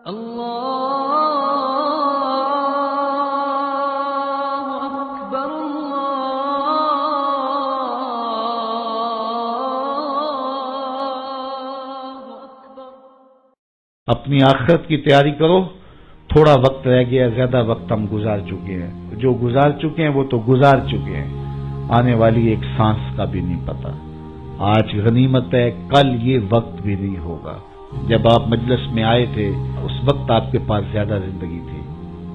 اللہ اکبر اللہ اکبر۔ اپنی آخرت کی تیاری کرو، تھوڑا وقت رہ گیا، زیادہ وقت ہم گزار چکے ہیں، جو گزار چکے ہیں وہ تو گزار چکے ہیں، آنے والی ایک سانس کا بھی نہیں پتا۔ آج غنیمت ہے، کل یہ وقت بھی نہیں ہوگا۔ جب آپ مجلس میں آئے تھے اس وقت آپ کے پاس زیادہ زندگی تھی،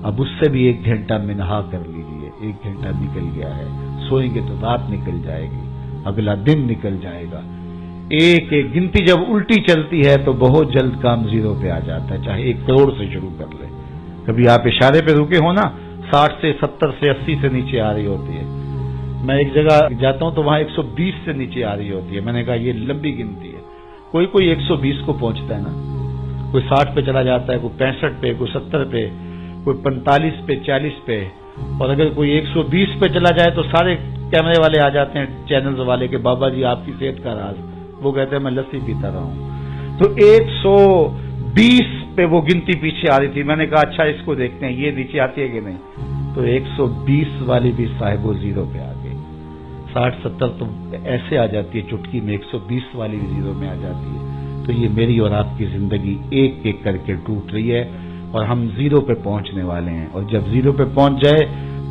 اب اس سے بھی 1 گھنٹہ منہا کر لیجیے، 1 گھنٹہ نکل گیا ہے، سوئیں گے تو رات نکل جائے گی، اگلا دن نکل جائے گا۔ ایک ایک گنتی جب الٹی چلتی ہے تو بہت جلد کام زیرو پہ آ جاتا ہے، چاہے 1 کروڑ سے شروع کر لے۔ کبھی آپ اشارے پہ رکے ہو نا، 60 سے 70 سے 80 سے نیچے آ رہی ہوتی ہے۔ میں ایک جگہ جاتا ہوں تو وہاں 120 سے نیچے آ رہی ہوتی ہے، میں نے کہا یہ لمبی گنتی ہے۔ کوئی 120 کو پہنچتا ہے نا، کوئی 60 پہ چلا جاتا ہے، کوئی 65 پہ، کوئی 70 پہ، کوئی 45 پہ، 40 پہ، اور اگر کوئی 120 پہ چلا جائے تو سارے کیمرے والے آ جاتے ہیں، چینلز والے، کہ بابا جی آپ کی صحت کا راز۔ وہ کہتے ہیں میں لسی پیتا رہا ہوں۔ تو 120 پہ وہ گنتی پیچھے آ رہی تھی، میں نے کہا اچھا اس کو دیکھتے ہیں یہ نیچے آتی ہے کہ نہیں، تو 120 والی بھی صاحب و زیرو پہ آ گئی۔ 60-70 تو ایسے آ جاتی ہے چٹکی میں، 120 والی بھی زیرو میں آ جاتی ہے۔ تو یہ میری اور آپ کی زندگی ایک ایک کر کے ٹوٹ رہی ہے اور ہم زیرو پہ پہنچنے والے ہیں، اور جب زیرو پہ پہنچ جائے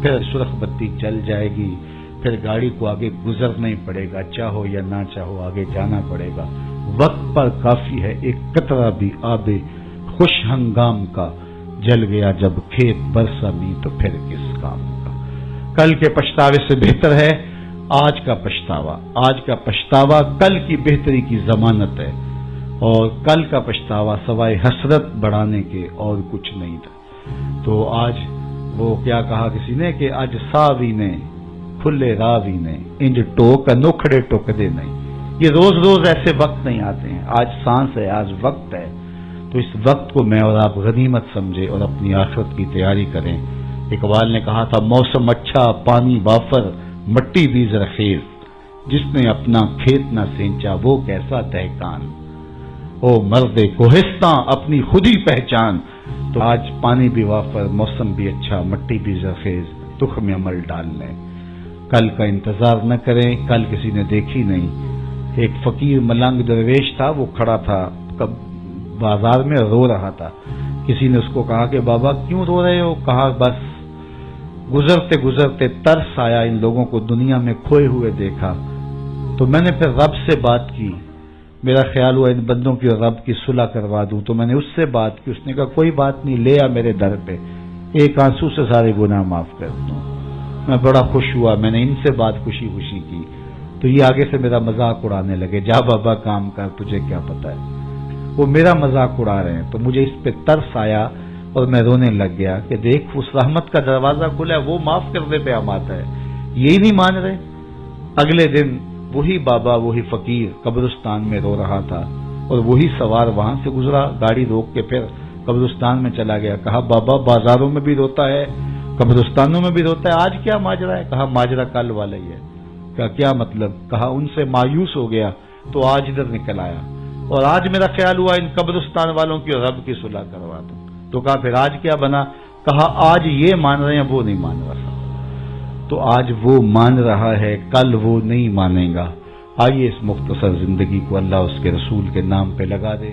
پھر سرخ بتی چل جائے گی، پھر گاڑی کو آگے گزرنا ہی پڑے گا، چاہو یا نہ چاہو آگے جانا پڑے گا۔ وقت پر کافی ہے ایک قطرہ بھی آب خوش ہنگام کا، جل گیا جب کھیت برسا نہیں تو پھر کس کام کا۔ کل کے پچھتاوے سے بہتر ہے آج کا پچھتاوا، آج کا پچھتاوا کل کی بہتری کی ضمانت ہے، اور کل کا پچھتاوا سوائے حسرت بڑھانے کے اور کچھ نہیں تھا۔ تو آج وہ کیا کہا کسی نے کہ آج ساوی نے کھلے راوی نے انج ٹوک انوکھڑے ٹوکدے نہیں۔ یہ روز روز ایسے وقت نہیں آتے ہیں، آج سانس ہے، آج وقت ہے، تو اس وقت کو میں اور آپ غنیمت سمجھے اور اپنی آخرت کی تیاری کریں۔ اقبال نے کہا تھا موسم اچھا پانی وافر مٹی بھی زرخیز، جس نے اپنا کھیت نہ سینچا وہ کیسا دہقان، او مرد کوہستاں اپنی خودی پہچان۔ تو آج پانی بھی وافر، موسم بھی اچھا، مٹی بھی زرخیز، تخم عمل ڈال لیں، کل کا انتظار نہ کریں، کل کسی نے دیکھی نہیں۔ ایک فقیر ملنگ درویش تھا، وہ کھڑا تھا بازار میں رو رہا تھا۔ کسی نے اس کو کہا کہ بابا کیوں رو رہے ہو؟ کہا بس گزرتے گزرتے ترس آیا، ان لوگوں کو دنیا میں کھوئے ہوئے دیکھا، تو میں نے پھر رب سے بات کی، میرا خیال ہوا ان بندوں کی اور رب کی صلح کروا دوں، تو میں نے اس سے بات کی، اس نے کہا کوئی بات نہیں، لے آ میرے در پہ، ایک آنسو سے سارے گناہ معاف کر دوں۔ میں بڑا خوش ہوا، میں نے ان سے بات خوشی خوشی کی، تو یہ آگے سے میرا مذاق اڑانے لگے، جا بابا کام کر، تجھے کیا پتا ہے۔ وہ میرا مذاق اڑا رہے ہیں، تو مجھے اس پہ ترس آیا اور میں رونے لگ گیا کہ دیکھ اس رحمت کا دروازہ کھلا ہے، وہ معاف کرنے پہ ہم آتا ہے، یہی نہیں مان رہے۔ اگلے دن وہی بابا وہی فقیر قبرستان میں رو رہا تھا، اور وہی سوار وہاں سے گزرا، گاڑی روک کے پھر قبرستان میں چلا گیا۔ کہا بابا بازاروں میں بھی روتا ہے، قبرستانوں میں بھی روتا ہے، آج کیا ماجرا ہے؟ کہا ماجرا کل والا ہی ہے۔ کہا کیا مطلب؟ کہا ان سے مایوس ہو گیا تو آج ادھر نکل آیا، اور آج میرا خیال ہوا ان قبرستان والوں کی رب کی صلح کروا دوں۔ تو کہا پھر آج کیا بنا؟ کہا آج یہ مان رہے ہیں وہ نہیں مان رہا، تو آج وہ مان رہا ہے، کل وہ نہیں مانے گا۔ آئیے اس مختصر زندگی کو اللہ اس کے رسول کے نام پہ لگا دے۔